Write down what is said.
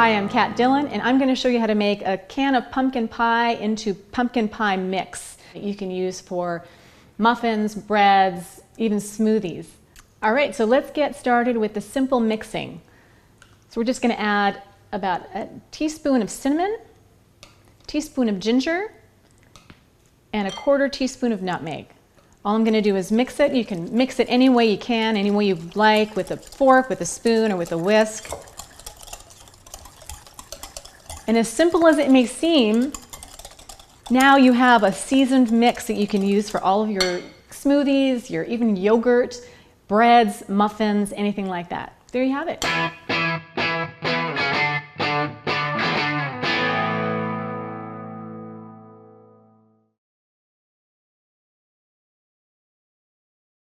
Hi, I'm Kat Dillon, and I'm going to show you how to make a can of pumpkin pie into pumpkin pie mix that you can use for muffins, breads, even smoothies. All right, so let's get started with the simple mixing. So we're just going to add about a teaspoon of cinnamon, a teaspoon of ginger, and a quarter teaspoon of nutmeg. All I'm going to do is mix it. You can mix it any way you can, any way you like, with a fork, with a spoon, or with a whisk. And as simple as it may seem, now you have a seasoned mix that you can use for all of your smoothies, your even yogurt, breads, muffins, anything like that. There you have it.